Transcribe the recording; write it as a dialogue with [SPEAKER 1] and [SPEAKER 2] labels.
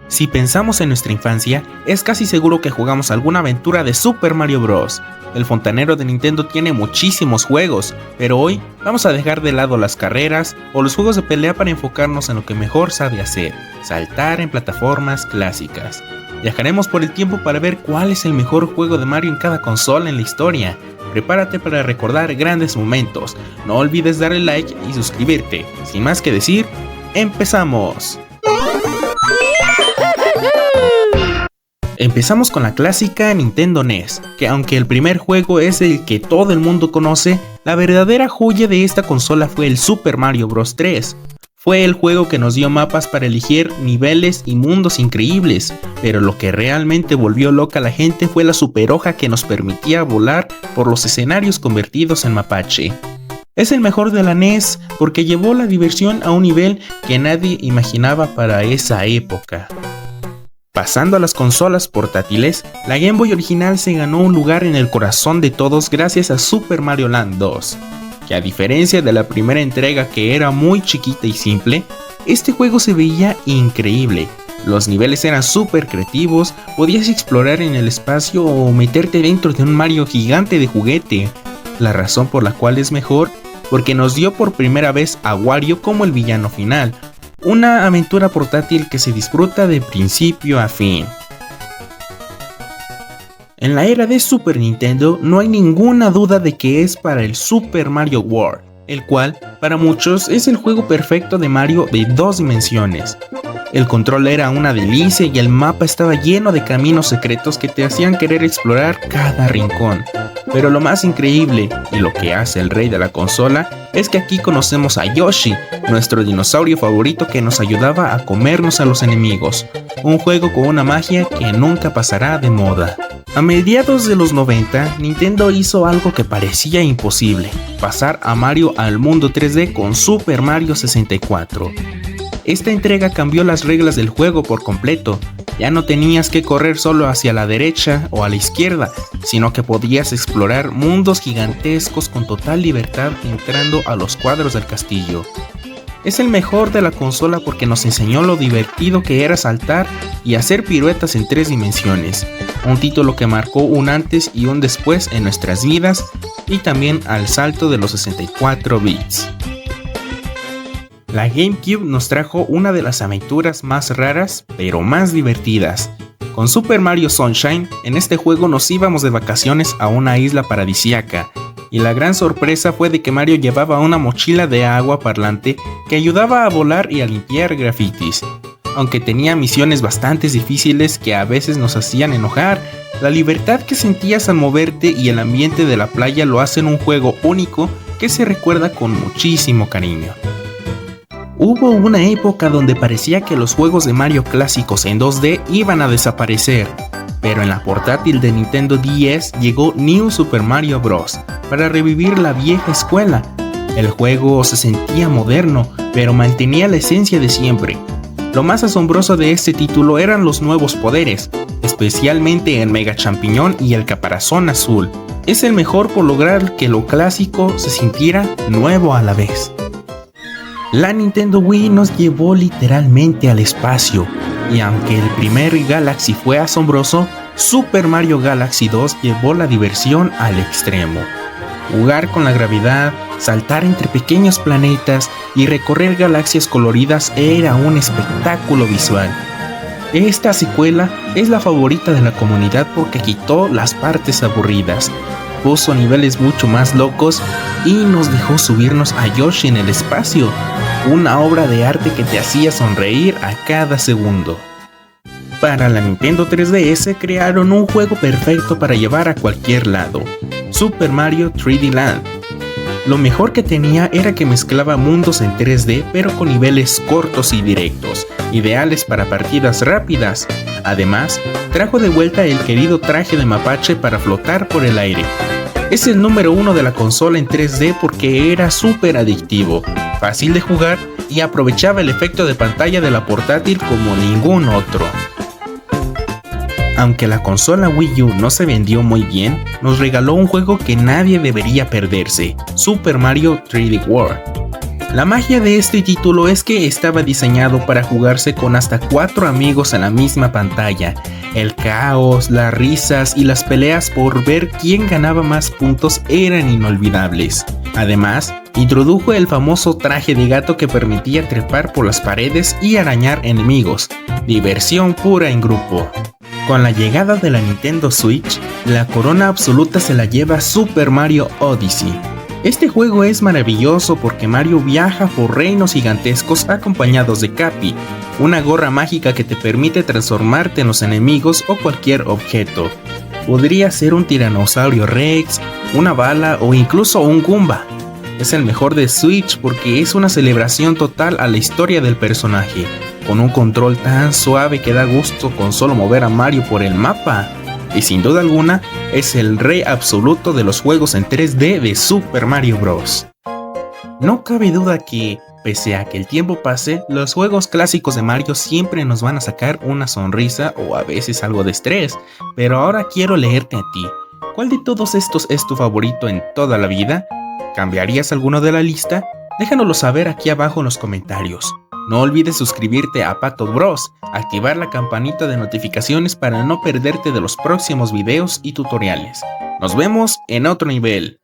[SPEAKER 1] Si pensamos en nuestra infancia, es casi seguro que jugamos alguna aventura de Super Mario Bros. El fontanero de Nintendo tiene muchísimos juegos, pero hoy vamos a dejar de lado las carreras o los juegos de pelea para enfocarnos en lo que mejor sabe hacer, saltar en plataformas clásicas. Viajaremos por el tiempo para ver cuál es el mejor juego de Mario en cada consola en la historia. Prepárate para recordar grandes momentos, no olvides darle like y suscribirte. Sin más que decir, ¡empezamos! Empezamos con la clásica Nintendo NES, que aunque el primer juego es el que todo el mundo conoce, la verdadera joya de esta consola fue el Super Mario Bros. 3. Fue el juego que nos dio mapas para elegir niveles y mundos increíbles, pero lo que realmente volvió loca a la gente fue la super hoja que nos permitía volar por los escenarios convertidos en mapache. Es el mejor de la NES porque llevó la diversión a un nivel que nadie imaginaba para esa época. Pasando a las consolas portátiles, la Game Boy original se ganó un lugar en el corazón de todos gracias a Super Mario Land 2, que a diferencia de la primera entrega que era muy chiquita y simple, este juego se veía increíble. Los niveles eran súper creativos, podías explorar en el espacio o meterte dentro de un Mario gigante de juguete. La razón por la cual es mejor, porque nos dio por primera vez a Wario como el villano final. Una aventura portátil que se disfruta de principio a fin. En la era de Super Nintendo no hay ninguna duda de que es para el Super Mario World, el cual para muchos es el juego perfecto de Mario de 2 dimensiones. El control era una delicia y el mapa estaba lleno de caminos secretos que te hacían querer explorar cada rincón. Pero lo más increíble, y lo que hace el rey de la consola, es que aquí conocemos a Yoshi, nuestro dinosaurio favorito que nos ayudaba a comernos a los enemigos. Un juego con una magia que nunca pasará de moda. A mediados de los 90, Nintendo hizo algo que parecía imposible: pasar a Mario al mundo 3D con Super Mario 64. Esta entrega cambió las reglas del juego por completo. Ya no tenías que correr solo hacia la derecha o a la izquierda, sino que podías explorar mundos gigantescos con total libertad entrando a los cuadros del castillo. Es el mejor de la consola porque nos enseñó lo divertido que era saltar y hacer piruetas en 3 dimensiones, un título que marcó un antes y un después en nuestras vidas y también al salto de los 64 bits. La GameCube nos trajo una de las aventuras más raras, pero más divertidas. Con Super Mario Sunshine, en este juego nos íbamos de vacaciones a una isla paradisíaca, y la gran sorpresa fue de que Mario llevaba una mochila de agua parlante que ayudaba a volar y a limpiar grafitis. Aunque tenía misiones bastante difíciles que a veces nos hacían enojar, la libertad que sentías al moverte y el ambiente de la playa lo hacen un juego único que se recuerda con muchísimo cariño. Hubo una época donde parecía que los juegos de Mario clásicos en 2D iban a desaparecer, pero en la portátil de Nintendo DS llegó New Super Mario Bros. Para revivir la vieja escuela. El juego se sentía moderno, pero mantenía la esencia de siempre. Lo más asombroso de este título eran los nuevos poderes, especialmente el Mega Champiñón y el Caparazón Azul. Es el mejor por lograr que lo clásico se sintiera nuevo a la vez. La Nintendo Wii nos llevó literalmente al espacio, y aunque el primer Galaxy fue asombroso, Super Mario Galaxy 2 llevó la diversión al extremo. Jugar con la gravedad, saltar entre pequeños planetas y recorrer galaxias coloridas era un espectáculo visual. Esta secuela es la favorita de la comunidad porque quitó las partes aburridas, puso niveles mucho más locos y nos dejó subirnos a Yoshi en el espacio, una obra de arte que te hacía sonreír a cada segundo. Para la Nintendo 3DS crearon un juego perfecto para llevar a cualquier lado: Super Mario 3D Land. Lo mejor que tenía era que mezclaba mundos en 3D pero con niveles cortos y directos, ideales para partidas rápidas. Además, trajo de vuelta el querido traje de mapache para flotar por el aire. Es el número 1 de la consola en 3D porque era súper adictivo, fácil de jugar y aprovechaba el efecto de pantalla de la portátil como ningún otro. Aunque la consola Wii U no se vendió muy bien, nos regaló un juego que nadie debería perderse: Super Mario 3D World. La magia de este título es que estaba diseñado para jugarse con hasta 4 amigos en la misma pantalla. El caos, las risas y las peleas por ver quién ganaba más puntos eran inolvidables. Además, introdujo el famoso traje de gato que permitía trepar por las paredes y arañar enemigos. Diversión pura en grupo. Con la llegada de la Nintendo Switch, la corona absoluta se la lleva Super Mario Odyssey. Este juego es maravilloso porque Mario viaja por reinos gigantescos acompañados de Cappy, una gorra mágica que te permite transformarte en los enemigos o cualquier objeto. Podría ser un tiranosaurio Rex, una bala o incluso un Goomba. Es el mejor de Switch porque es una celebración total a la historia del personaje, con un control tan suave que da gusto con solo mover a Mario por el mapa. Y sin duda alguna, es el rey absoluto de los juegos en 3D de Super Mario Bros. No cabe duda que, pese a que el tiempo pase, los juegos clásicos de Mario siempre nos van a sacar una sonrisa o a veces algo de estrés, pero ahora quiero leerte a ti. ¿Cuál de todos estos es tu favorito en toda la vida? ¿Cambiarías alguno de la lista? Déjanoslo saber aquí abajo en los comentarios. No olvides suscribirte a Pato Bros, activar la campanita de notificaciones para no perderte de los próximos videos y tutoriales. Nos vemos en otro nivel.